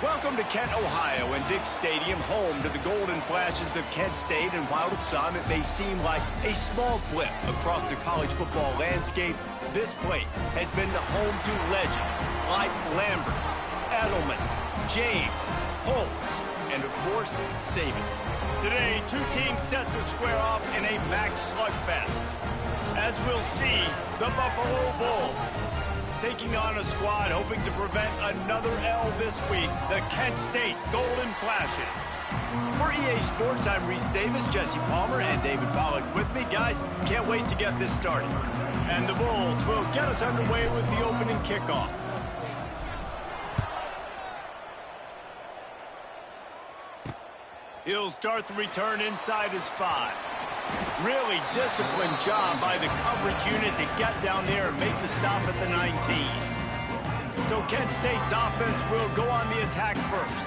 Welcome to Kent, Ohio, and Dick's Stadium, home to the Golden Flashes of Kent State. And while to some it may seem like a small blip across the college football landscape, this place has been the home to legends like Lambert, Edelman, James, Holtz, and of course, Saban. Today, two teams set to square off in a MAC slugfest. As we'll see, the Buffalo Bulls taking on a squad hoping to prevent another L this week, the Kent State Golden Flashes. For EA Sports, I'm Reese Davis, Jesse Palmer, and David Pollack with me. Guys, can't wait to get this started. And the Bulls will get us underway with the opening kickoff. He'll start the return inside his 5. Really disciplined job by the coverage unit to get down there and make the stop at the 19. So Kent State's offense will go on the attack first.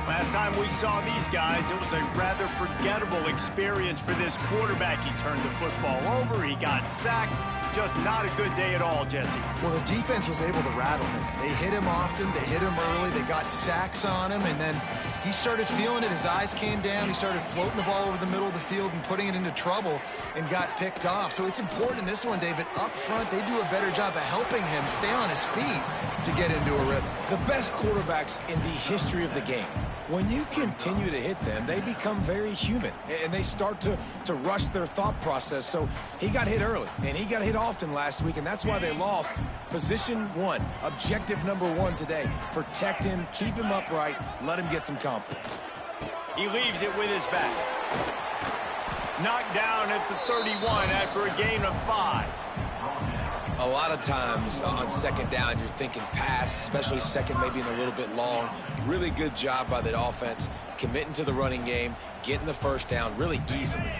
Last time we saw these guys, it was a rather forgettable experience for this quarterback. He turned the football over, he got sacked. Just not a good day at all, Jesse. Well, the defense was able to rattle him. They hit him often, they hit him early, they got sacks on him, and then he started feeling it. His eyes came down. He started floating the ball over the middle of the field and putting it into trouble and got picked off. So it's important in this one, David. Up front, they do a better job of helping him stay on his feet to get into a rhythm. The best quarterbacks in the history of the game, when you continue to hit them, they become very human, and they start to rush their thought process. So he got hit early, and he got hit often last week, and that's why they lost. Position 1, objective number 1 today. Protect him, keep him upright, let him get some confidence. He leaves it with his back. Knocked down at the 31 after a gain of 5. A lot of times on second down, you're thinking pass, especially second, maybe in a little bit long. Really good job by the offense, committing to the running game, getting the first down really easily.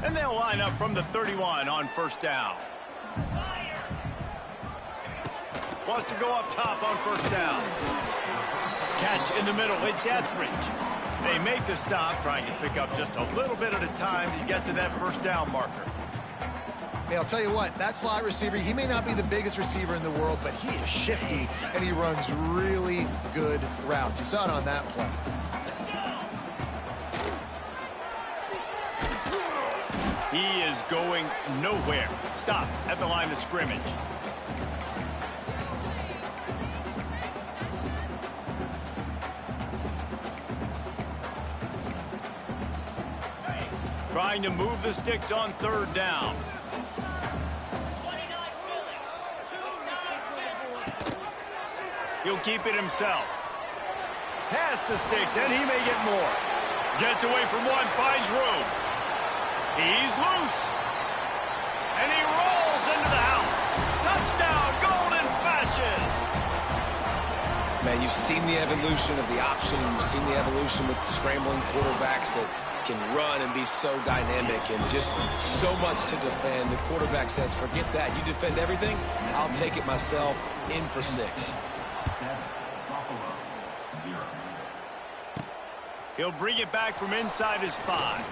And they'll line up from the 31 on first down. Wants to go up top on first down. Catch in the middle, it's Etheridge. They make the stop, trying to pick up just a little bit at a time to get to that first down marker. Hey, I'll tell you what, that slot receiver, he may not be the biggest receiver in the world, but he is shifty, and he runs really good routes. You saw it on that play. He is going nowhere. Stop at the line of scrimmage. Trying to move the sticks on third down. He'll keep it himself. Pass the sticks, and he may get more. Gets away from one, finds room. He's loose. And he rolls into the house. Touchdown, Golden Flashes. Man, you've seen the evolution of the option. You've seen the evolution with scrambling quarterbacks that can run and be so dynamic and just so much to defend. The quarterback says, forget that. You defend everything, I'll take it myself. In for 6. He'll bring it back from inside his 5.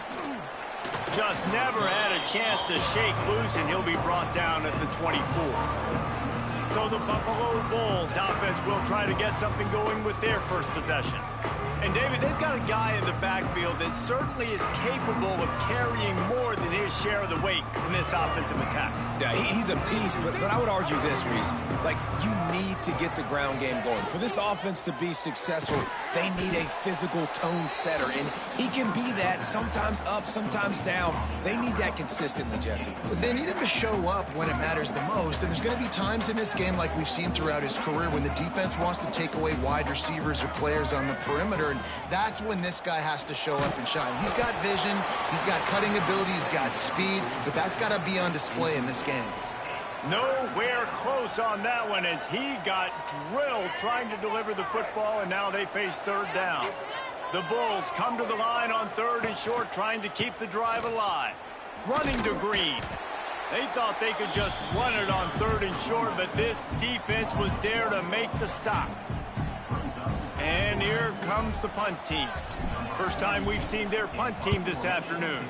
Just never had a chance to shake loose, and he'll be brought down at the 24. So the Buffalo Bulls offense will try to get something going with their first possession. And, David, they've got a guy in the backfield that certainly is capable of carrying more than his share of the weight in this offensive attack. Yeah, he's a piece, but I would argue this, Reese. Like, you need to get the ground game going. For this offense to be successful, they need a physical tone setter, and he can be that, sometimes up, sometimes down. They need that consistently, Jesse. They need him to show up when it matters the most, and there's going to be times in this game like we've seen throughout his career when the defense wants to take away wide receivers or players on the perimeter, and that's when this guy has to show up and shine. He's got vision, he's got cutting ability, he's got speed, but that's got to be on display in this game. Nowhere close on that one as he got drilled trying to deliver the football, and now they face third down. The Bulls come to the line on 3rd and short, trying to keep the drive alive. Running to Green. They thought they could just run it on 3rd and short, but this defense was there to make the stop. And here comes the punt team. First time we've seen their punt team this afternoon.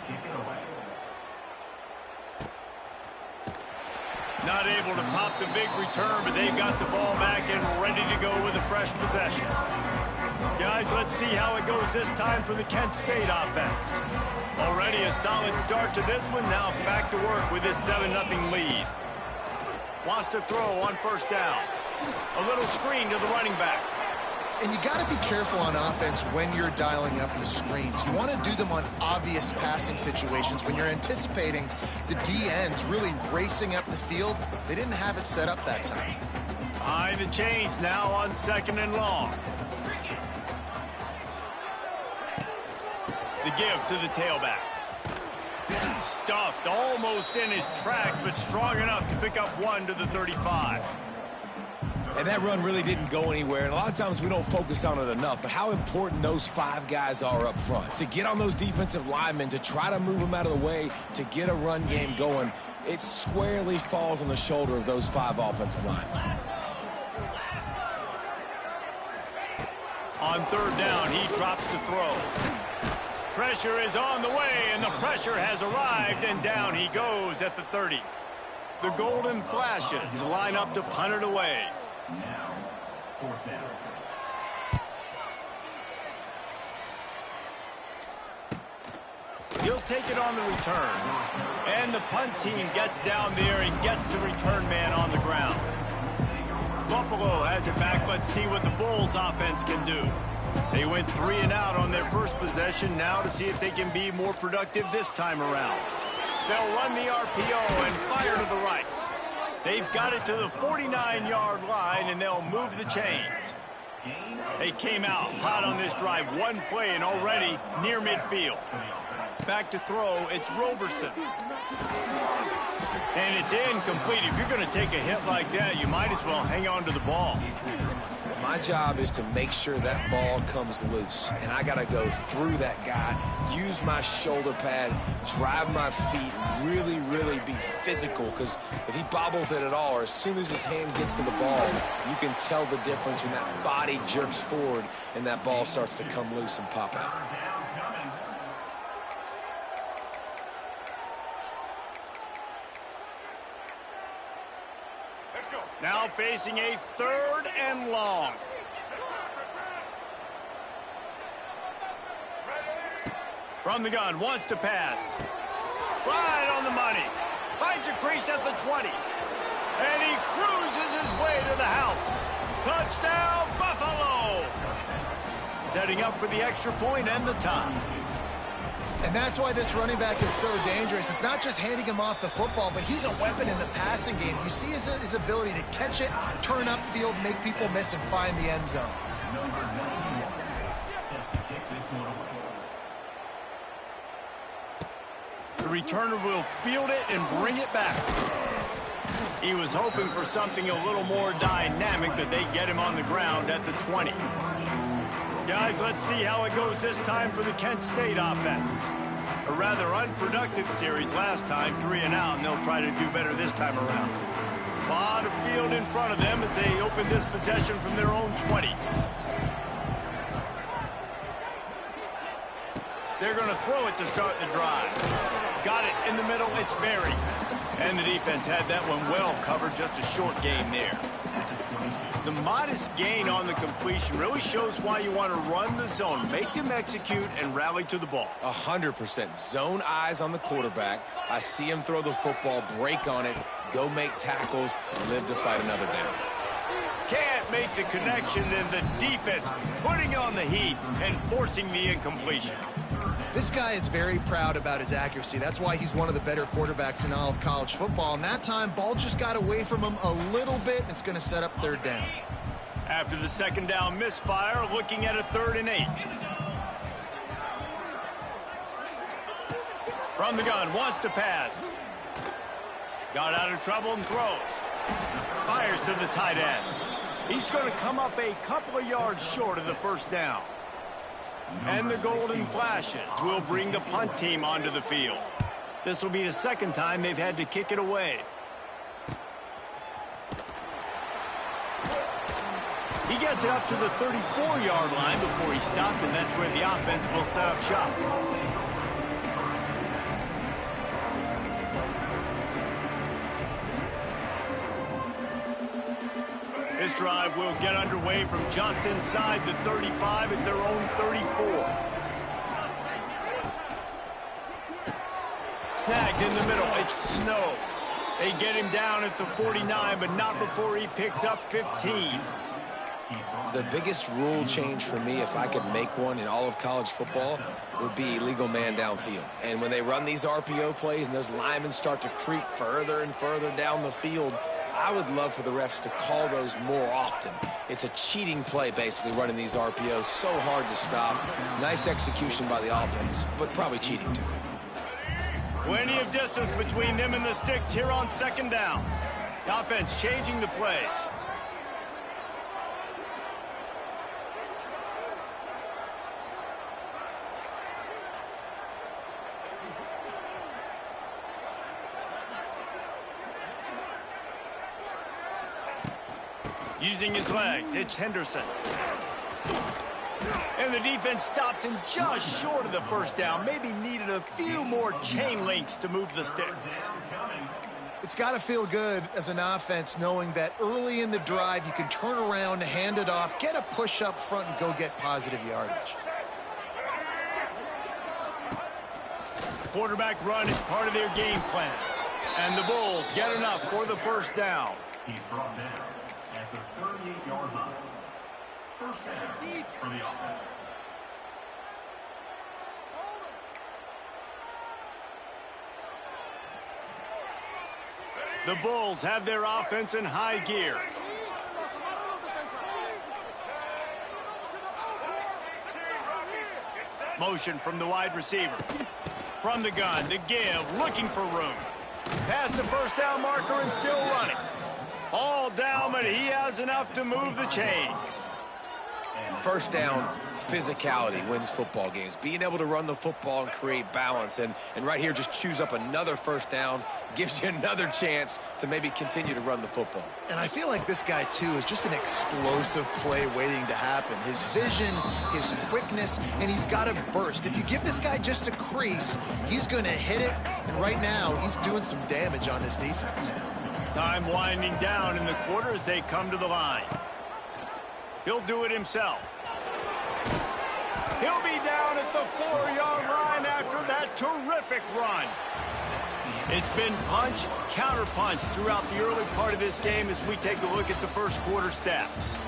Not able to pop the big return, but they've got the ball back and ready to go with a fresh possession. Guys, let's see how it goes this time for the Kent State offense. Already a solid start to this one. Now back to work with this 7-0 lead. Wants to throw on first down. A little screen to the running back. And you got to be careful on offense when you're dialing up the screens. You want to do them on obvious passing situations. When you're anticipating the D-ends really racing up the field, they didn't have it set up that time. Behind the chains now on 2nd and long. The give to the tailback. Stuffed almost in his tracks, but strong enough to pick up 1 to the 35. And that run really didn't go anywhere, and a lot of times we don't focus on it enough, but how important those 5 guys are up front. To get on those defensive linemen, to try to move them out of the way, to get a run game going, it squarely falls on the shoulder of those 5 offensive linemen. On 3rd down, he drops to throw. Pressure is on the way, and the pressure has arrived, and down he goes at the 30. The Golden Flashes line up to punt it away. Now, 4th down. He'll take it on the return. And the punt team gets down there and gets the return man on the ground. Buffalo has it back. Let's see what the Bulls offense can do. They went 3 and out on their first possession. Now to see if they can be more productive this time around. They'll run the RPO and fire to the right. They've got it to the 49-yard line, and they'll move the chains. They came out hot on this drive. 1 play and already near midfield. Back to throw, it's Roberson. And it's incomplete. If you're going to take a hit like that, you might as well hang on to the ball. My job is to make sure that ball comes loose, and I got to go through that guy, use my shoulder pad, drive my feet, really, really be physical, because if he bobbles it at all, or as soon as his hand gets to the ball, you can tell the difference when that body jerks forward and that ball starts to come loose and pop out. facing a 3rd and long. From the gun, wants to pass. Right on the money. Finds a crease at the 20. And he cruises his way to the house. Touchdown, Buffalo! Setting up for the extra point and the tie. And that's why this running back is so dangerous. It's not just handing him off the football, but he's a weapon in the passing game. You see his ability to catch it, turn upfield, make people miss, and find the end zone. Number 91 set to kick this one away. The returner will field it and bring it back. He was hoping for something a little more dynamic, but they get him on the ground at the 20. Guys, let's see how it goes this time for the Kent State offense. A rather unproductive series last time, 3 and out, and they'll try to do better this time around. A lot of field in front of them as they open this possession from their own 20. They're going to throw it to start the drive. Got it in the middle, it's Berry. And the defense had that one well covered, just a short game there. The modest gain on the completion really shows why you want to run the zone, make them execute, and rally to the ball. 100%. Zone eyes on the quarterback. I see him throw the football, break on it, go make tackles, and live to fight another down. Can't make the connection, and the defense putting on the heat and forcing the incompletion. This guy is very proud about his accuracy. That's why he's one of the better quarterbacks in all of college football. And that time, ball just got away from him a little bit. It's going to set up 3rd down. After the 2nd down misfire, looking at a 3rd and 8. From the gun, wants to pass. Got out of trouble and throws. Fires to the tight end. He's going to come up a couple of yards short of the 1st down. And the Golden Flashes will bring the punt team onto the field. This will be the 2nd time they've had to kick it away. He gets it up to the 34-yard line before he stopped, and that's where the offense will set up shop. This drive will get underway from just inside the 35 at their own 34. Snagged in the middle. It's Snow. They get him down at the 49, but not before he picks up 15. The biggest rule change for me, if I could make one in all of college football, would be illegal man downfield. And when they run these RPO plays and those linemen start to creep further and further down the field, I would love for the refs to call those more often. It's a cheating play, basically, running these RPOs. So hard to stop. Nice execution by the offense, but probably cheating too. Plenty of distance between them and the sticks here on 2nd down. The offense changing the play. Using his legs, it's Henderson. And the defense stops him just short of the 1st down. Maybe needed a few more chain links to move the sticks. It's got to feel good as an offense knowing that early in the drive you can turn around, hand it off, get a push up front, and go get positive yardage. Quarterback run is part of their game plan. And the Bulls get enough for the 1st down. He's brought down at the 38-yard line. 1st down for the offense. The Bulls have their offense in high gear. Motion from the wide receiver. From the gun, the give, looking for room. Past the 1st down marker and still running. All down, but he has enough to move the chains. 1st down, physicality wins football games. Being able to run the football and create balance. And right here, just choose up another 1st down, gives you another chance to maybe continue to run the football. And I feel like this guy, too, is just an explosive play waiting to happen. His vision, his quickness, and he's got a burst. If you give this guy just a crease, he's going to hit it. And right now, he's doing some damage on this defense. Time winding down in the quarter as they come to the line. He'll do it himself. He'll be down at the 4-yard line after that terrific run. It's been punch, counter-punch throughout the early part of this game as we take a look at the first quarter stats.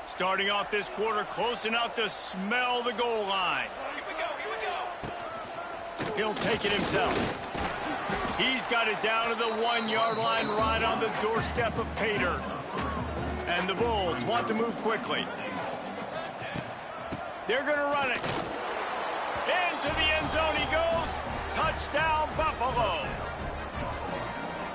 Starting off this quarter close enough to smell the goal line. He'll take it himself. He's got it down to the 1-yard line right on the doorstep of pay dirt. And the Bulls want to move quickly. They're going to run it. Into the end zone he goes. Touchdown, Buffalo.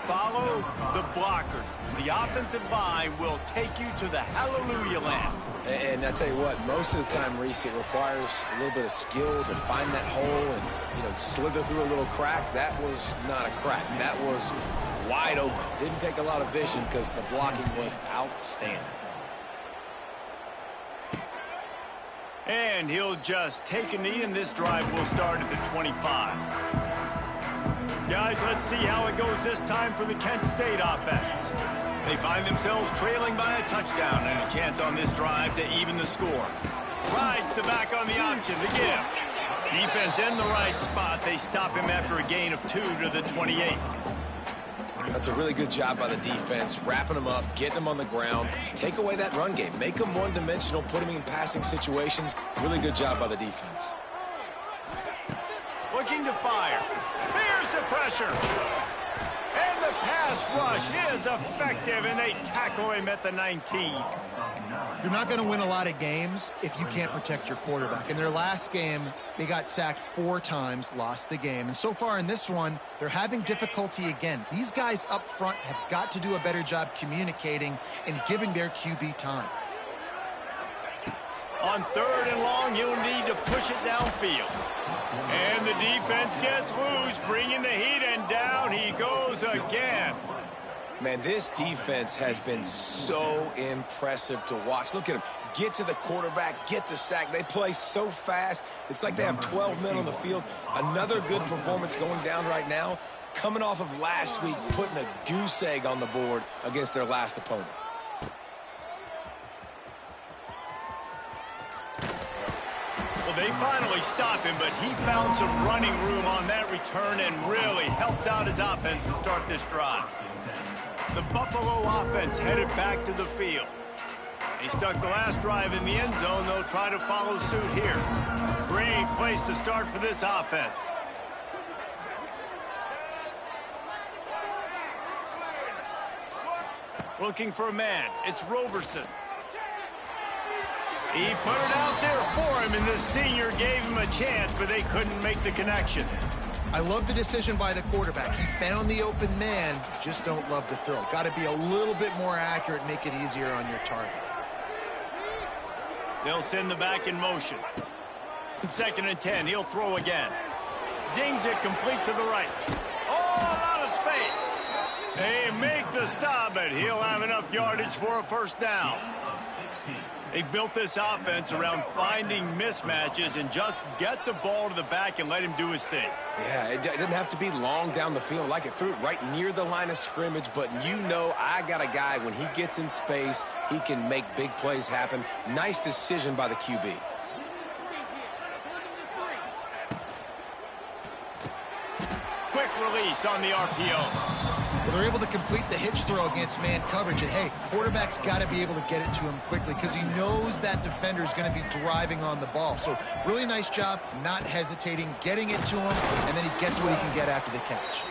Follow the blockers. The offensive line will take you to the hallelujah land. And I tell you what, most of the time, Reese, it requires a little bit of skill to find that hole and, slither through a little crack. That was not a crack. That was wide open. Didn't take a lot of vision because the blocking was outstanding. And he'll just take a knee, and this drive will start at the 25. Guys, let's see how it goes this time for the Kent State offense. They find themselves trailing by a touchdown and a chance on this drive to even the score. Rides the back on the option, the give. Defense in the right spot. They stop him after a gain of 2 to the 28. That's a really good job by the defense, wrapping them up, getting them on the ground. Take away that run game. Make them one-dimensional, put them in passing situations. Really good job by the defense. Looking to fire. Here's the pressure. And the pass rush is effective, and they tackle him at the 19. You're not going to win a lot of games if you can't protect your quarterback. In their last game, they got sacked 4 times, lost the game. And so far in this one, they're having difficulty again. These guys up front have got to do a better job communicating and giving their QB time. On 3rd and long, he'll need to push it downfield. And the defense gets loose, bringing the heat, and down he goes again. Man, this defense has been so impressive to watch. Look at them. Get to the quarterback, get the sack. They play so fast. It's like they have 12 men on the field. Another good performance going down right now. Coming off of last week, putting a goose egg on the board against their last opponent. Well, they finally stop him, but he found some running room on that return and really helps out his offense to start this drive. The Buffalo offense headed back to the field. They stuck the last drive in the end zone. They'll try to follow suit here. Great place to start for this offense. Looking for a man. It's Roberson. He put it out there for him, and the senior gave him a chance, but they couldn't make the connection. I love the decision by the quarterback. He found the open man, just don't love the throw. Got to be a little bit more accurate, make it easier on your target. They'll send the back in motion. 2nd and 10, he'll throw again. Zings it complete to the right. Oh, out of space. They make the stop, but he'll have enough yardage for a first down. They've built this offense around finding mismatches and just get the ball to the back and let him do his thing. Yeah, it doesn't have to be long down the field. Like it threw it right near the line of scrimmage, but I got a guy, when he gets in space, he can make big plays happen. Nice decision by the QB. Quick release on the RPO. Well, they're able to complete the hitch throw against man coverage. And, hey, quarterback's got to be able to get it to him quickly because he knows that defender's going to be driving on the ball. So really nice job not hesitating, getting it to him, and then he gets what he can get after the catch.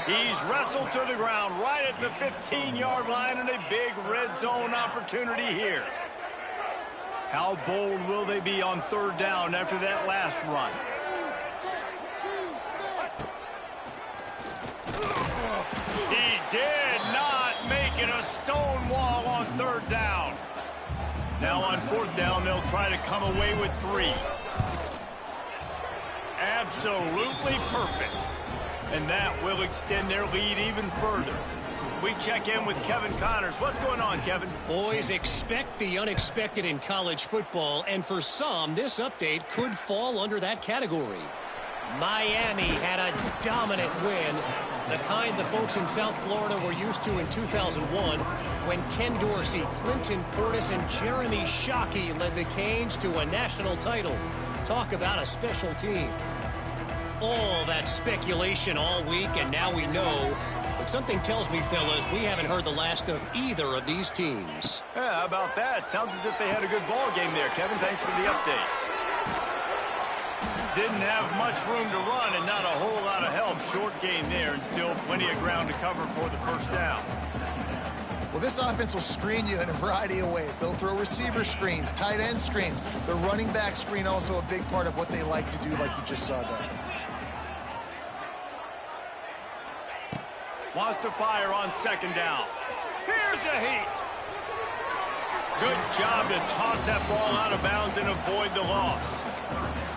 He's wrestled to the ground right at the 15-yard line, and a big red zone opportunity here. How bold will they be on 3rd down after that last run? He did not make it a stone wall on 3rd down. Now on 4th down, they'll try to come away with 3. Absolutely perfect. And that will extend their lead even further. We check in with Kevin Connors. What's going on, Kevin? Boys, expect the unexpected in college football, and for some, this update could fall under that category. Miami had a dominant win, the kind the folks in South Florida were used to in 2001 when Ken Dorsey, Clinton Portis, and Jeremy Shockey led the Canes to a national title. Talk about a special team. All that speculation all week, and now we know. But something tells me, fellas, we haven't heard the last of either of these teams. Yeah, how about that? Sounds as if they had a good ball game there, Kevin. Thanks for the update. Didn't have much room to run and not a whole lot of help. Short gain there and still plenty of ground to cover for the first down. Well, this offense will screen you in a variety of ways. They'll throw receiver screens, tight end screens. The running back screen also a big part of what they like to do, like you just saw there. Wants to fire on second down. Here's a heat. Good job to toss that ball out of bounds and avoid the loss.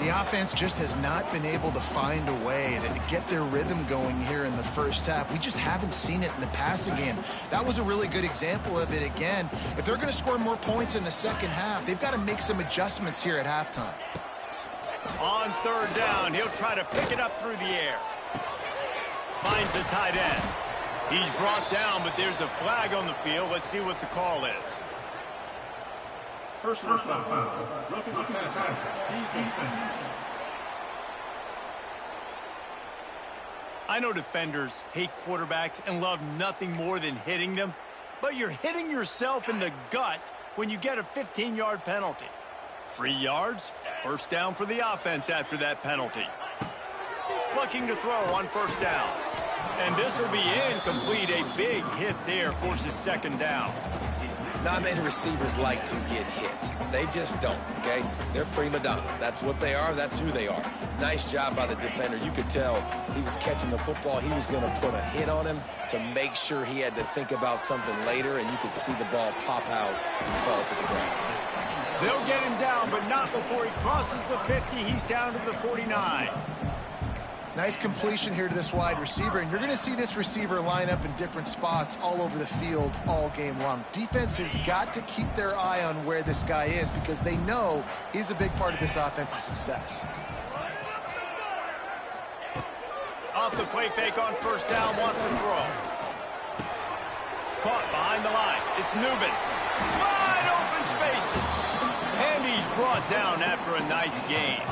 The offense just has not been able to find a way to get their rhythm going here in the first half. We just haven't seen it in the passing game. That was a really good example of it again. If they're going to score more points in the second half, they've got to make some adjustments here at halftime. On third down, he'll try to pick it up through the air. Finds a tight end. He's brought down, but there's a flag on the field. Let's see what the call is. Personal foul. Roughing the passer. Defense. I know defenders hate quarterbacks and love nothing more than hitting them, but you're hitting yourself in the gut when you get a 15-yard penalty. 3 yards, first down for the offense after that penalty. Looking to throw on first down. And this will be incomplete. A big hit there forces second down. Not many receivers like to get hit. They just don't, okay? They're prima donnas. That's what they are. That's who they are. Nice job by the defender. You could tell he was catching the football. He was going to put a hit on him to make sure he had to think about something later, and you could see the ball pop out and fall to the ground. They'll get him down, but not before he crosses the 50. He's down to the 49. Nice completion here to this wide receiver, and you're going to see this receiver line up in different spots all over the field all game long. Defense has got to keep their eye on where this guy is because they know he's a big part of this offense's success. Off the play fake on first down, wants to throw. Caught behind the line. It's Newman. Wide open spaces. And he's brought down after a nice gain.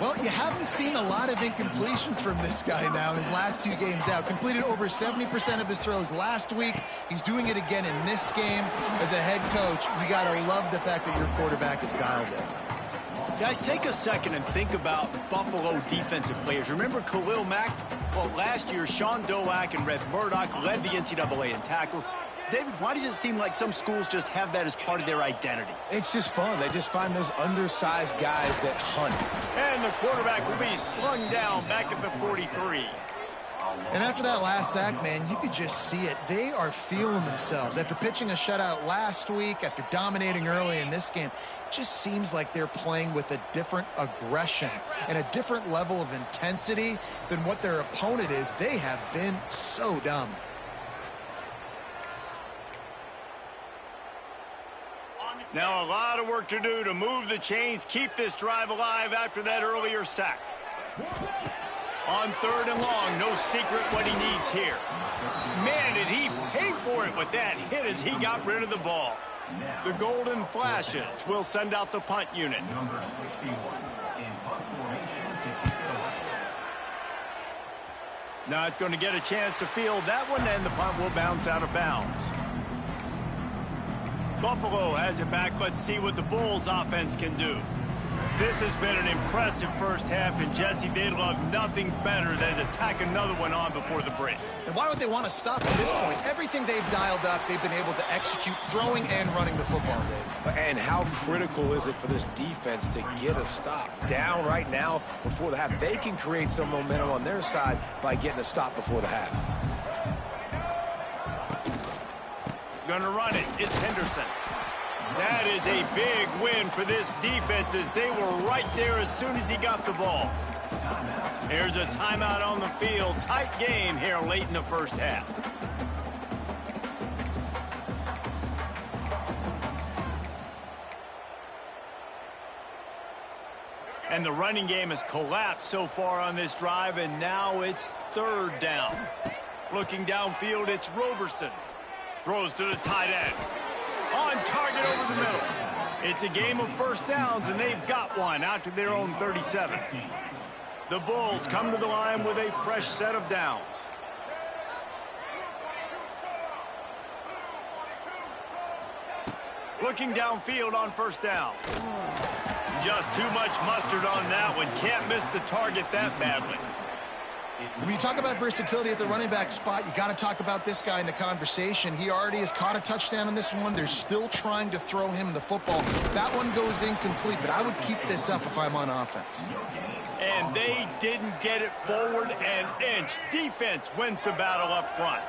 Well, you haven't seen a lot of incompletions from this guy now in his last 2 games out. Completed over 70% of his throws last week. He's doing it again in this game. As a head coach, you got to love the fact that your quarterback is dialed in. Guys, take a second and think about Buffalo defensive players. Remember Khalil Mack? Well, last year, Sean Doak and Red Murdoch led the NCAA in tackles. David, why does it seem like some schools just have that as part of their identity? It's just fun. They just find those undersized guys that hunt. And the quarterback will be slung down back at the 43. And after that last sack, man, you could just see it. They are feeling themselves. After pitching a shutout last week, after dominating early in this game, it just seems like they're playing with a different aggression and a different level of intensity than what their opponent is. They have been so dominant. Now a lot of work to do to move the chains, keep this drive alive after that earlier sack. On third and long, no secret what he needs here. Man, did he pay for it with that hit as he got rid of the ball. The Golden Flashes will send out the punt unit. Number 61 in punt formation to kick it away. Not going to get a chance to field that one, and the punt will bounce out of bounds. Buffalo has it back. Let's see what the Bulls offense can do. This has been an impressive first half, and Jesse, they'd love nothing better than to tack another one on before the break. And why would they want to stop at this point? Everything they've dialed up, they've been able to execute throwing and running the football game. And how critical is it for this defense to get a stop? Down right now before the half. They can create some momentum on their side by getting a stop before the half. Gonna run it. It's Henderson. That is a big win for this defense as they were right there as soon as he got the ball. Here's a timeout on the field. Tight game here late in the first half. And the running game has collapsed so far on this drive, and now it's third down. Looking downfield, it's Roberson. Throws to the tight end. On target over the middle. It's a game of first downs, and they've got one out to their own 37. The Bulls come to the line with a fresh set of downs. Looking downfield on first down. Just too much mustard on that one. Can't miss the target that badly. When you talk about versatility at the running back spot, you got to talk about this guy in the conversation. He already has caught a touchdown in this one. They're still trying to throw him the football. That one goes incomplete, but I would keep this up if I'm on offense. And they didn't get it forward an inch. Defense wins the battle up front.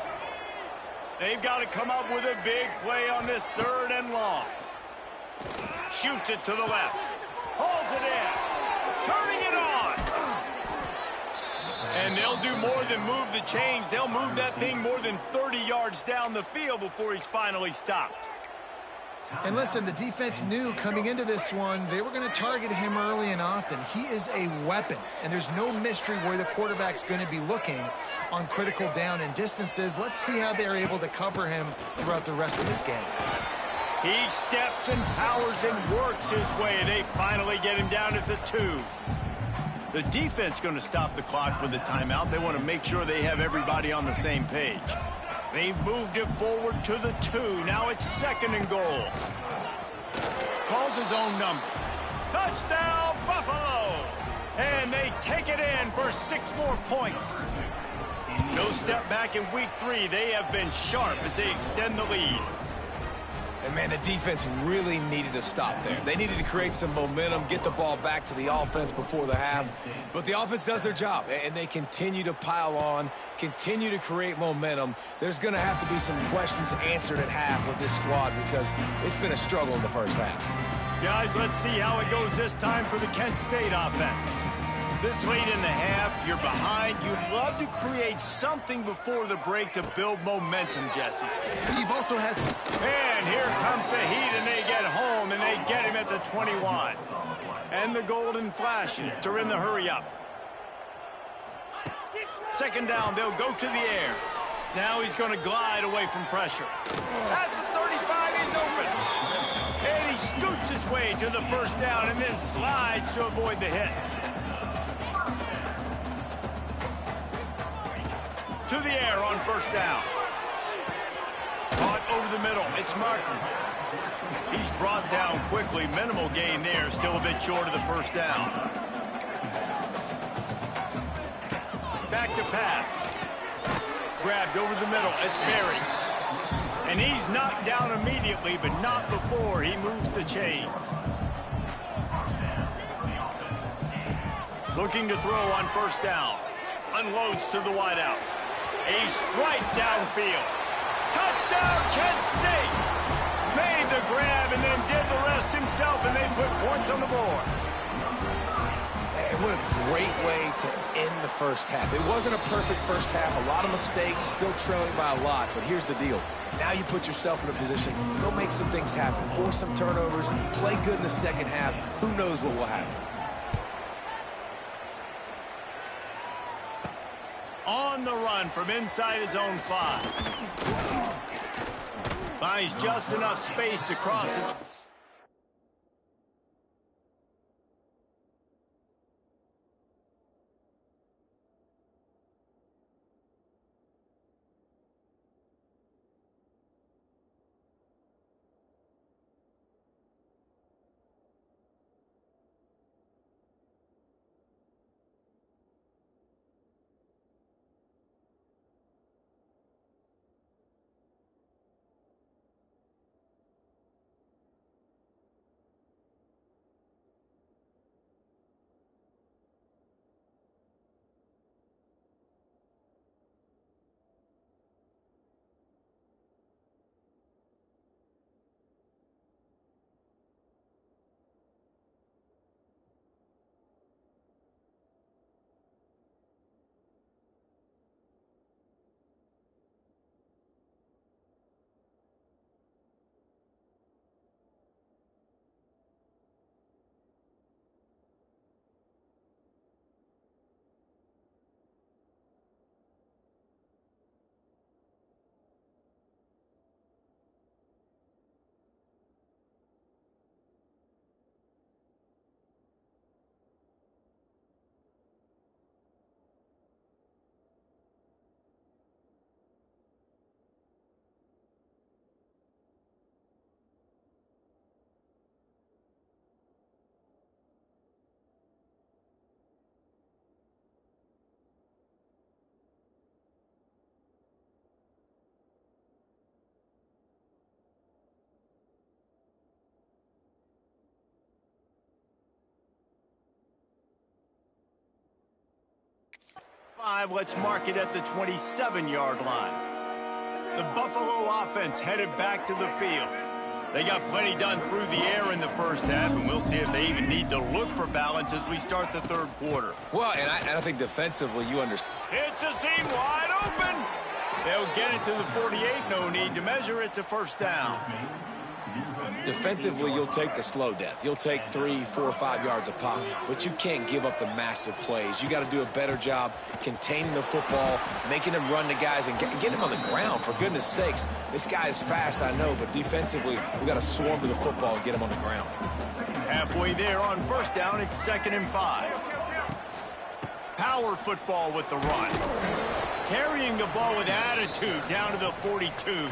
They've got to come up with a big play on this third and long. Shoots it to the left. Hauls it in. Turning it on. And they'll do more than move the chains. They'll move that thing more than 30 yards down the field before he's finally stopped. And listen, the defense knew coming into this one, they were going to target him early and often. He is a weapon, and there's no mystery where the quarterback's going to be looking on critical down and distances. Let's see how they're able to cover him throughout the rest of this game. He steps and powers and works his way, and they finally get him down at the 2. The defense going to stop the clock with a timeout. They want to make sure they have everybody on the same page. They've moved it forward to the 2. Now it's second and goal. Calls his own number. Touchdown, Buffalo! And they take it in for 6 more points. No step back in week 3. They have been sharp as they extend the lead. And, man, the defense really needed to stop there. They needed to create some momentum, get the ball back to the offense before the half. But the offense does their job, and they continue to pile on, continue to create momentum. There's going to have to be some questions answered at half with this squad because it's been a struggle in the first half. Guys, let's see how it goes this time for the Kent State offense. This late in the half, you're behind. You'd love to create something before the break to build momentum, Jesse. You've also had some... And here comes the heat, and they get home, and they get him at the 21. And the Golden Flashes are in the hurry-up. Second down, they'll go to the air. Now he's going to glide away from pressure. At the 35, he's open. And he scoots his way to the first down and then slides to avoid the hit. To the air on first down. Caught over the middle. It's Martin. He's brought down quickly. Minimal gain there. Still a bit short of the first down. Back to pass. Grabbed over the middle. It's Berry. And he's knocked down immediately, but not before he moves the chains. Looking to throw on first down. Unloads to the wideout. A strike downfield. Touchdown, Kent State! Made the grab and then did the rest himself, and they put points on the board. And what a great way to end the first half. It wasn't a perfect first half. A lot of mistakes, still trailing by a lot. But here's the deal. Now you put yourself in a position, go make some things happen. Force some turnovers, play good in the second half. Who knows what will happen? On the run from inside his own 5. Finds just enough space to cross it. Let's mark it at the 27-yard line. The Buffalo offense headed back to the field. They got plenty done through the air in the first half, and we'll see if they even need to look for balance as we start the third quarter. Well, and I think defensively, you understand. It's a seam wide open. They'll get it to the 48. No need to measure. It's a first down. Defensively, you'll take the slow death. You'll take 3, 4, 5 yards a pop, but you can't give up the massive plays. You got to do a better job containing the football, making them run the guys, and getting them on the ground. For goodness sakes, this guy is fast, I know, but defensively, we got to swarm to the football and get him on the ground. Halfway there on first down, it's 2nd and 5. Power football with the run. Carrying the ball with attitude down to the 42.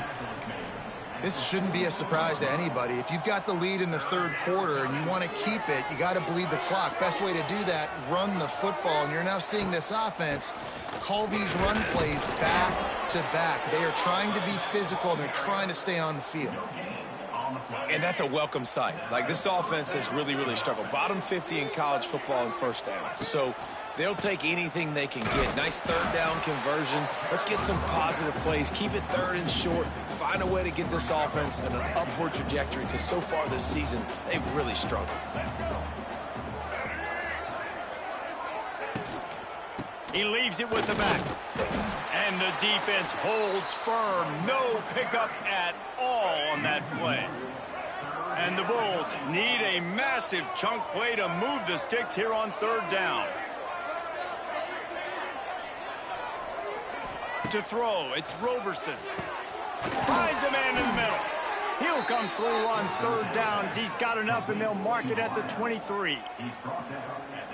This shouldn't be a surprise to anybody. If you've got the lead in the third quarter and you want to keep it, you got to bleed the clock. Best way to do that, run the football. And you're now seeing this offense call these run plays back to back. They are trying to be physical, and they're trying to stay on the field. And that's a welcome sight. Like, this offense has really, really struggled. Bottom 50 in college football in first downs. So they'll take anything they can get. Nice third down conversion. Let's get some positive plays. Keep it third and short. Find a way to get this offense in an upward trajectory, because so far this season, they've really struggled. He leaves it with the back. And the defense holds firm. No pickup at all on that play. And the Bulls need a massive chunk play to move the sticks here on third down. To throw, it's Roberson. Finds a man in the middle. He'll come through on third down as he's got enough, and they'll mark it at the 23.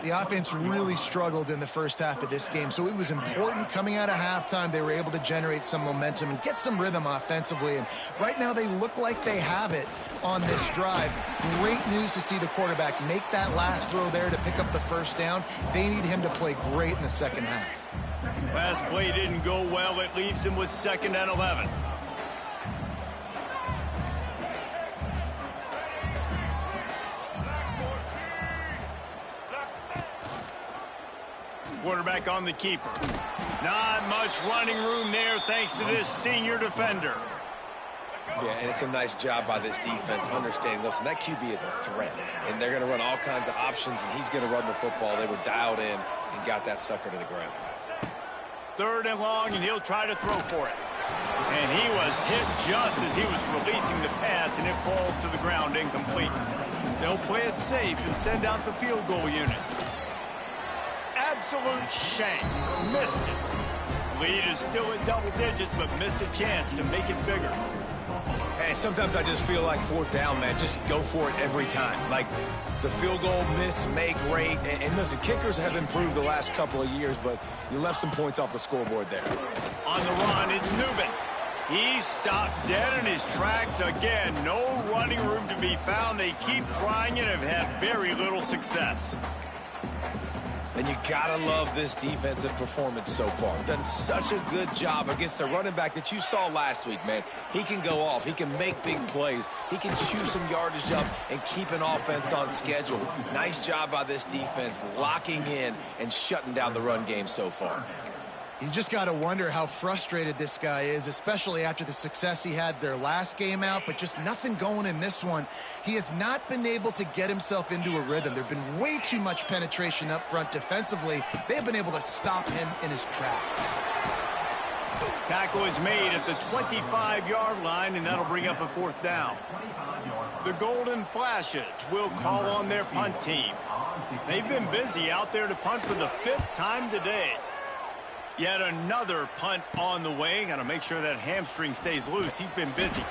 The offense really struggled in the first half of this game, so it was important coming out of halftime. They were able to generate some momentum and get some rhythm offensively, and right now they look like they have it on this drive. Great news to see the quarterback make that last throw there to pick up the first down. They need him to play great in the second half. Last play didn't go well. It leaves him with 2nd and 11. Quarterback on the keeper. Not much running room there thanks to this senior defender. Yeah, and it's a nice job by this defense understanding, listen, that QB is a threat, and they're going to run all kinds of options, and he's going to run the football. They were dialed in and got that sucker to the ground. 3rd and long, and he'll try to throw for it. And he was hit just as he was releasing the pass, and it falls to the ground incomplete. They'll play it safe and send out the field goal unit. Absolute shank. Missed it. Lead is still at double digits, but missed a chance to make it bigger. Hey, sometimes I just feel like 4th down, man. Just go for it every time. Like the field goal miss, make rate. And listen, kickers have improved the last couple of years, but you left some points off the scoreboard there. On the run, it's Newman. He stopped dead in his tracks again. No running room to be found. They keep trying and have had very little success. And you gotta love this defensive performance so far. Done such a good job against the running back that you saw last week, man. He can go off. He can make big plays. He can chew some yardage up and keep an offense on schedule. Nice job by this defense locking in and shutting down the run game so far. You just got to wonder how frustrated this guy is, especially after the success he had their last game out, but just nothing going in this one. He has not been able to get himself into a rhythm. There have been way too much penetration up front defensively. They have been able to stop him in his tracks. Tackle is made at the 25-yard line, and that'll bring up a 4th down. The Golden Flashes will call on their punt team. They've been busy out there to punt for the 5th time today. Yet another punt on the way. Got to make sure that hamstring stays loose. He's been busy.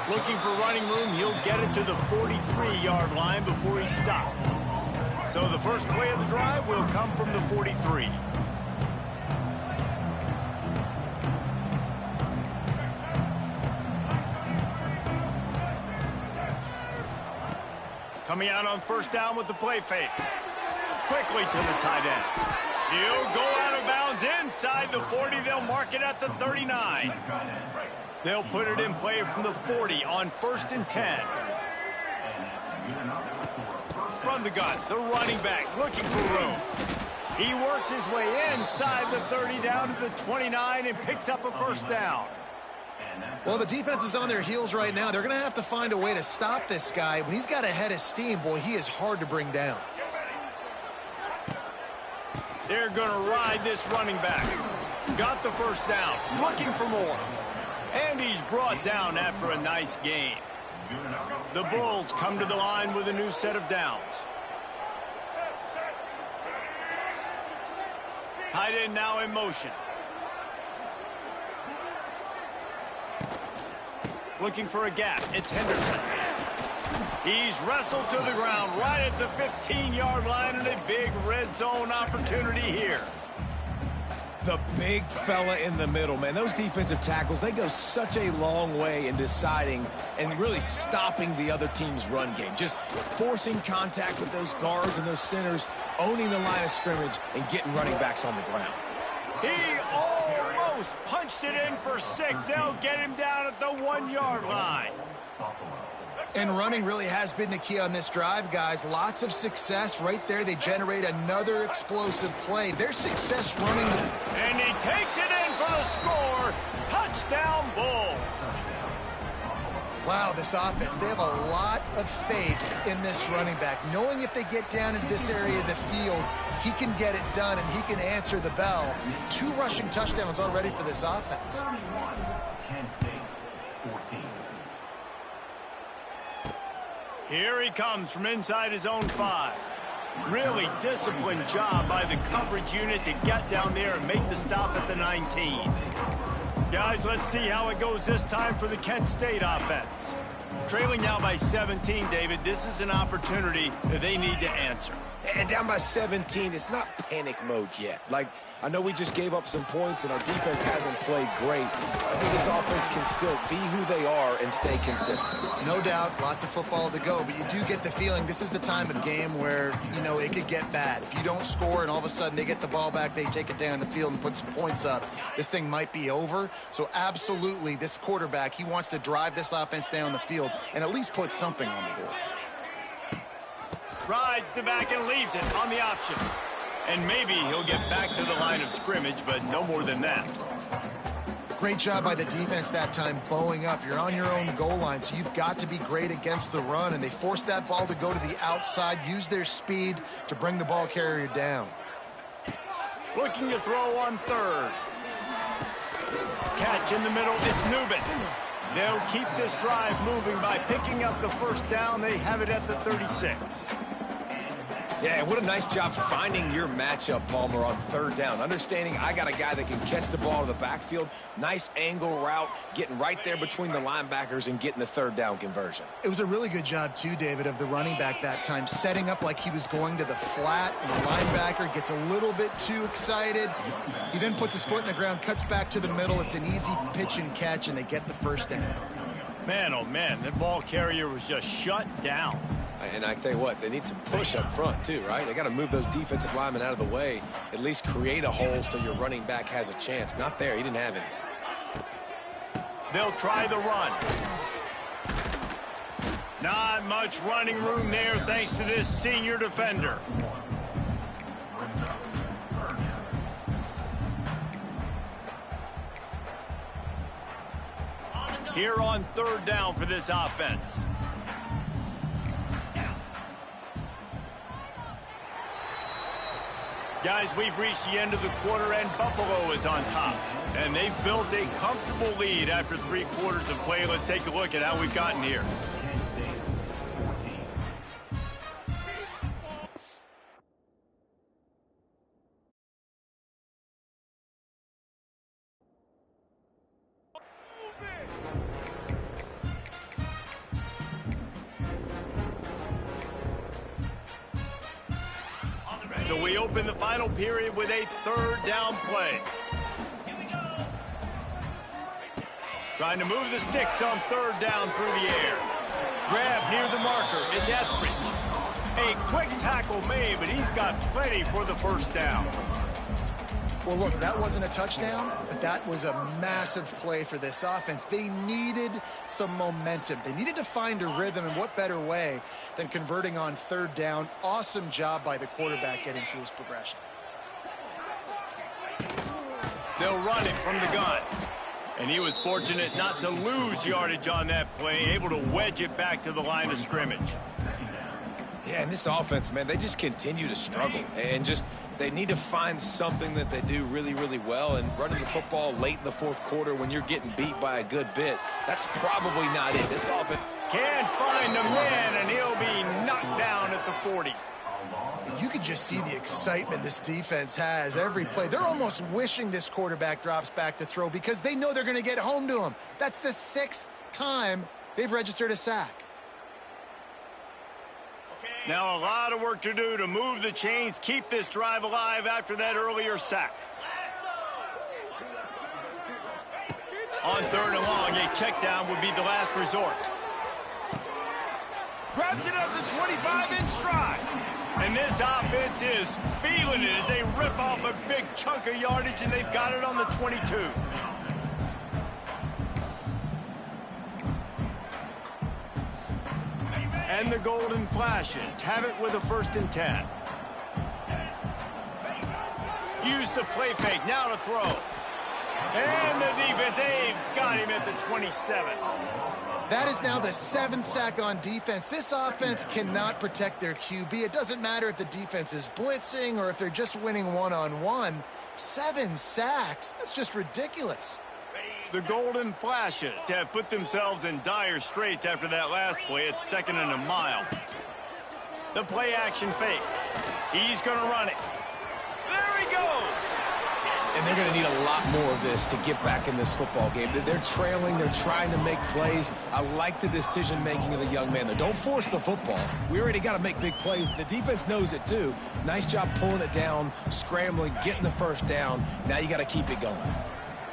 Looking for running room. He'll get it to the 43-yard line before he stopped. So the first play of the drive will come from the 43. Coming out on first down with the play fake. Quickly to the tight end. He'll go out of bounds inside the 40. They'll mark it at the 39. They'll put it in play from the 40 on 1st and 10. From the gun, the running back looking for room. He works his way inside the 30 down to the 29 and picks up a first down. Well, the defense is on their heels right now. They're going to have to find a way to stop this guy. When he's got a head of steam, boy, he is hard to bring down. They're going to ride this running back. Got the first down, looking for more. And he's brought down after a nice gain. The Bulls come to the line with a new set of downs. Tight end now in motion. Looking for a gap. It's Henderson. He's wrestled to the ground right at the 15-yard line and a big red zone opportunity here. The big fella in the middle, man. Those defensive tackles, they go such a long way in deciding and really stopping the other team's run game. Just forcing contact with those guards and those centers, owning the line of scrimmage, and getting running backs on the ground. He almost punched it in for 6. They'll get him down at the 1-yard line. And running really has been the key on this drive, guys. Lots of success right there. They generate another explosive play. Their success running. And he takes it in for the score. Touchdown, Bulls. Wow, this offense, they have a lot of faith in this running back. Knowing if they get down into this area of the field, he can get it done and he can answer the bell. 2 rushing touchdowns already for this offense. Here he comes from inside his own 5. Really disciplined job by the coverage unit to get down there and make the stop at the 19. Guys, let's see how it goes this time for the Kent State offense. Trailing now by 17, David. This is an opportunity that they need to answer. And down by 17, it's not panic mode yet. Like, I know we just gave up some points and our defense hasn't played great. I think this offense can still be who they are and stay consistent. No doubt, lots of football to go, but you do get the feeling this is the time of game where, you know, it could get bad. If you don't score and all of a sudden they get the ball back, they take it down the field and put some points up, this thing might be over. So absolutely, this quarterback, he wants to drive this offense down the field and at least put something on the board. Rides the back and leaves it on the option. And maybe he'll get back to the line of scrimmage, but no more than that. Great job by the defense that time, bowing up. You're on your own goal line, so you've got to be great against the run. And they forced that ball to go to the outside, use their speed to bring the ball carrier down. Looking to throw on 3rd. Catch in the middle, it's Newman. They'll keep this drive moving by picking up the first down. They have it at the 36. Yeah, what a nice job finding your matchup, Palmer, on 3rd down. Understanding I got a guy that can catch the ball to the backfield. Nice angle route, getting right there between the linebackers and getting the 3rd down conversion. It was a really good job, too, David, of the running back that time, setting up like he was going to the flat, and the linebacker gets a little bit too excited. He then puts his foot in the ground, cuts back to the middle. It's an easy pitch and catch, and they get the first down. Man, oh, man, that ball carrier was just shut down. And I tell you what, they need some push up front, too, right? They got to move those defensive linemen out of the way, at least create a hole so your running back has a chance. Not there. He didn't have any. They'll try the run. Not much running room there thanks to this senior defender. Here on 3rd down for this offense. Guys, we've reached the end of the quarter, and Buffalo is on top. And they've built a comfortable lead after 3 quarters of play. Let's take a look at how we've gotten here. So we open the final period with a 3rd down play. Trying to move the sticks on 3rd down through the air. Grab near the marker. It's Etheridge. A quick tackle made, but he's got plenty for the first down. Well, look, that wasn't a touchdown, but that was a massive play for this offense. They needed some momentum. They needed to find a rhythm, and what better way than converting on 3rd down. Awesome job by the quarterback getting through his progression. They'll run it from the gun. And he was fortunate not to lose yardage on that play, able to wedge it back to the line of scrimmage. Yeah, and this offense, man, they just continue to struggle. And they need to find something that they do really, really well. And running the football late in the fourth quarter when you're getting beat by a good bit, that's probably not it. This offense can't find the man, and he'll be knocked down at the 40. You can just see the excitement this defense has every play. They're almost wishing this quarterback drops back to throw because they know they're going to get home to him. That's the 6th time they've registered a sack. Now a lot of work to do to move the chains, keep this drive alive after that earlier sack. On 3rd and long, a check down would be the last resort. Grabs it up the 25 in stride. And this offense is feeling it as they rip off a big chunk of yardage, and they've got it on the 22. And the Golden Flashes have it with a 1st and 10. Use the play fake, now to throw. And the defense, they've got him at the 27. That is now the 7th sack on defense. This offense cannot protect their QB. It doesn't matter if the defense is blitzing or if they're just winning one-on-one. 7 sacks, that's just ridiculous. The Golden Flashes have put themselves in dire straits after that last play. It's 2nd and a mile. The play action fake. He's going to run it. There he goes. And they're going to need a lot more of this to get back in this football game. They're trailing. They're trying to make plays. I like the decision-making of the young man, though. Don't force the football. We already got to make big plays. The defense knows it, too. Nice job pulling it down, scrambling, getting the 1st down. Now you got to keep it going.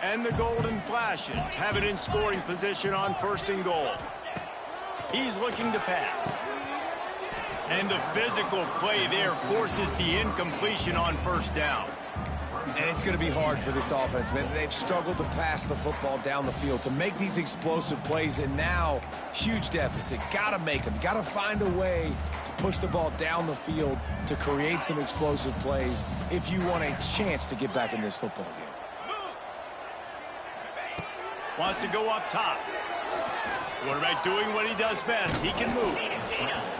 And the Golden Flashes have it in scoring position on 1st and goal. He's looking to pass. And the physical play there forces the incompletion on 1st down. And it's going to be hard for this offense, man. They've struggled to pass the football down the field, to make these explosive plays, and now, huge deficit. Got to make them. Got to find a way to push the ball down the field to create some explosive plays if you want a chance to get back in this football game. Wants to go up top. Quarterback doing what he does best. He can move.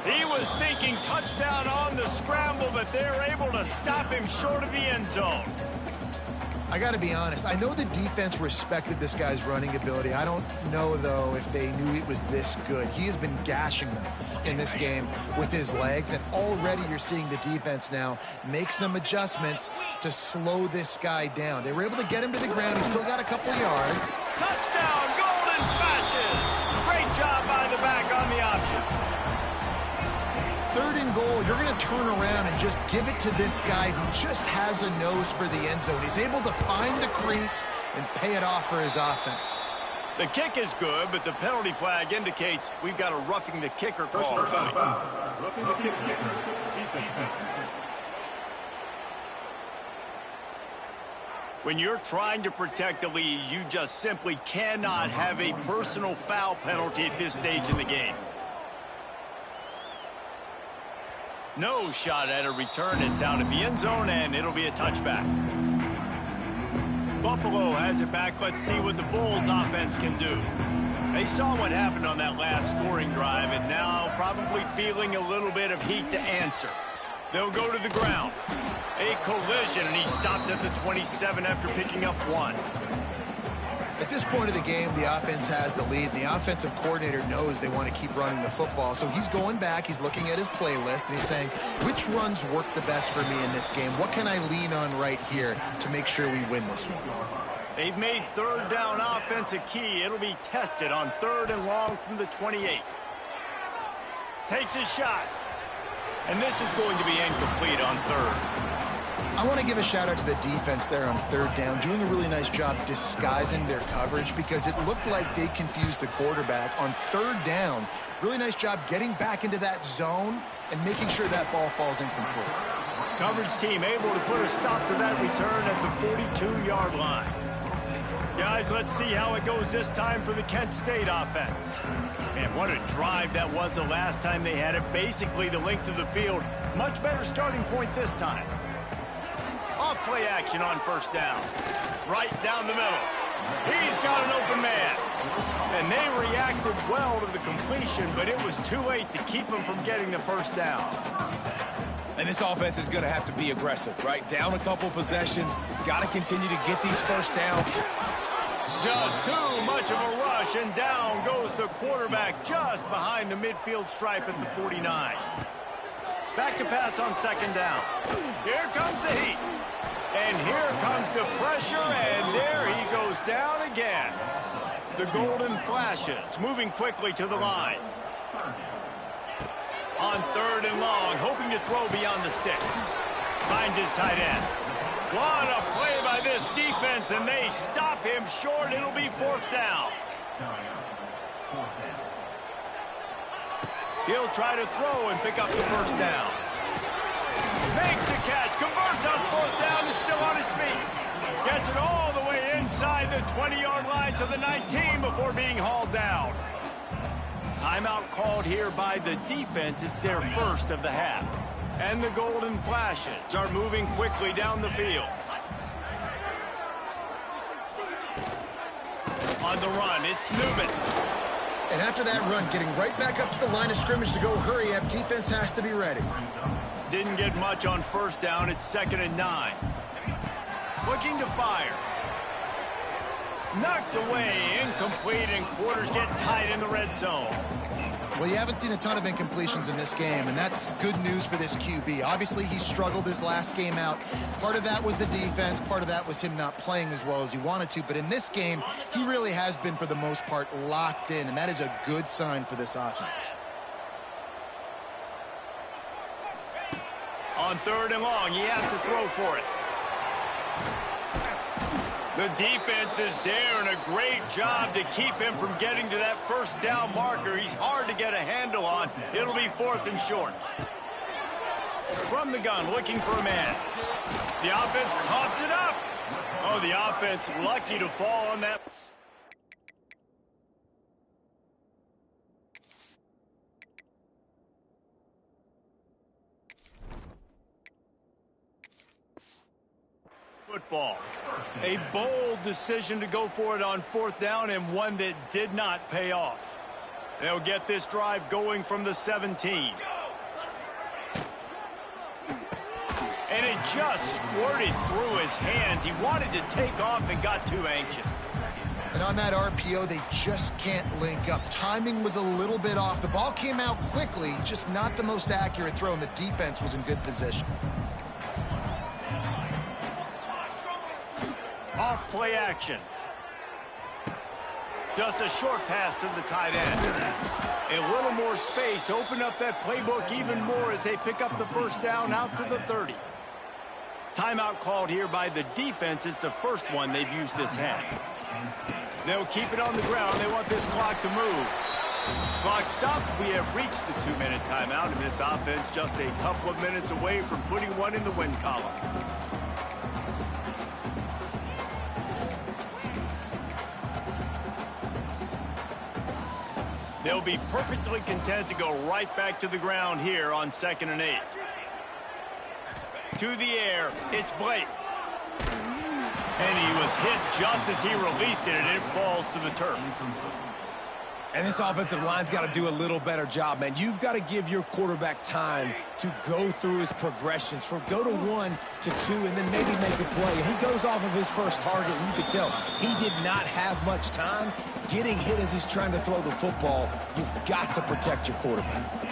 He was thinking touchdown on the scramble, but they're able to stop him short of the end zone. I got to be honest. I know the defense respected this guy's running ability. I don't know, though, if they knew it was this good. He has been gashing them in this game with his legs, and already you're seeing the defense now make some adjustments to slow this guy down. They were able to get him to the ground. He's still got a couple yards. Touchdown, Golden Flashes! Great job by the back on the option. 3rd and goal, you're going to turn around and just give it to this guy who just has a nose for the end zone. He's able to find the crease and pay it off for his offense. The kick is good, but the penalty flag indicates we've got a roughing the kicker call coming. Roughing the kicker. When you're trying to protect the lead, you just simply cannot have a personal foul penalty at this stage in the game. No shot at a return. It's out of the end zone, and it'll be a touchback. Buffalo has it back. Let's see what the Bulls offense can do. They saw what happened on that last scoring drive, and now probably feeling a little bit of heat to answer. They'll go to the ground. A collision, and he stopped at the 27 after picking up 1. At this point of the game, the offense has the lead, and the offensive coordinator knows they want to keep running the football. So he's going back, he's looking at his playlist, and he's saying, which runs work the best for me in this game? What can I lean on right here to make sure we win this one? They've made 3rd down offense a key. It'll be tested on 3rd and long from the 28. Takes his shot. And this is going to be incomplete on 3rd. I want to give a shout out to the defense there on 3rd down, doing a really nice job disguising their coverage because it looked like they confused the quarterback on 3rd down. Really nice job getting back into that zone and making sure that ball falls incomplete. Coverage team able to put a stop to that return at the 42-yard line. Guys, let's see how it goes this time for the Kent State offense. Man, what a drive that was the last time they had it. Basically the length of the field. Much better starting point this time. Off play action on 1st down. right down the middle. He's got an open man. And they reacted well to the completion, but it was too late to keep him from getting the first down. And this offense is going to have to be aggressive, right? Down a couple possessions, got to continue to get these first down. Just too much of a rush, and down goes the quarterback just behind the midfield stripe at the 49. Back to pass on second down. Here comes the heat. And here comes the pressure, and there he goes down again. The golden flashes, moving quickly to the line. On third and long, hoping to throw beyond the sticks. Finds his tight end. What a play by this defense, and they stop him short. It'll be fourth down. He'll try to throw and pick up the first down. Makes the catch, converts on fourth down, is still on his feet. Gets it all the way inside the 20-yard line to the 19 before being hauled down. Timeout called here by the defense. It's their first of the half. And the golden flashes are moving quickly down the field. On the run, it's Newman. And after that run, getting right back up to the line of scrimmage to go hurry up, defense has to be ready. Didn't get much on first down. It's 2nd and 9. Looking to fire. Knocked away, incomplete, and quarters get tight in the red zone. Well, you haven't seen a ton of incompletions in this game, and that's good news for this QB. Obviously, he struggled his last game out. Part of that was the defense. Part of that was him not playing as well as he wanted to. But in this game, he really has been, for the most part, locked in, and that is a good sign for this offense. On third and long, he has to throw for it. The defense is there, and a great job to keep him from getting to that first down marker. He's hard to get a handle on. It'll be 4th and short. From the gun, looking for a man. The offense coughs it up. Oh, the offense lucky to fall on that. Football. A bold decision to go for it on fourth down, and one that did not pay off. They'll get this drive going from the 17. And it just squirted through his hands. He wanted to take off and got too anxious. And on that RPO, they just can't link up. Timing was a little bit off. The ball came out quickly, just not the most accurate throw, and the defense was in good position. Off play action. Just a short pass to the tight end. A little more space. Open up that playbook even more as they pick up the first down out to the 30. Timeout called here by the defense. It's the first one they've used this half. They'll keep it on the ground. They want this clock to move. Clock stopped. We have reached the 2-minute timeout, and this offense just a couple of minutes away from putting one in the win column. They'll be perfectly content to go right back to the ground here on 2nd and 8. To the air, it's Blake. And he was hit just as he released it, and it falls to the turf. And this offensive line's got to do a little better job, man. You've got to give your quarterback time to go through his progressions, from go to 1 to 2, and then maybe make a play. And he goes off of his first target, and you can tell he did not have much time. Getting hit as he's trying to throw the football, you've got to protect your quarterback.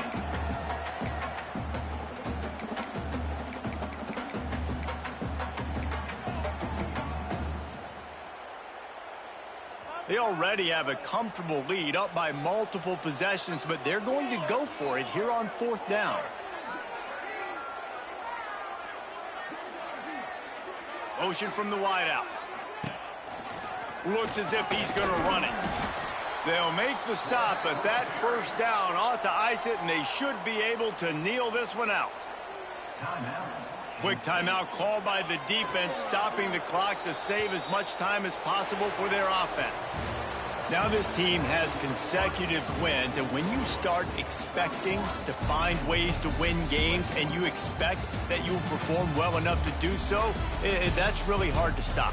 They already have a comfortable lead, up by multiple possessions, but they're going to go for it here on fourth down. Motion from the wideout. Looks as if he's going to run it. They'll make the stop, but that first down ought to ice it, and they should be able to kneel this one out. Quick timeout called by the defense, stopping the clock to save as much time as possible for their offense. Now this team has consecutive wins, and when you start expecting to find ways to win games and you expect that you will perform well enough to do so, that's really hard to stop.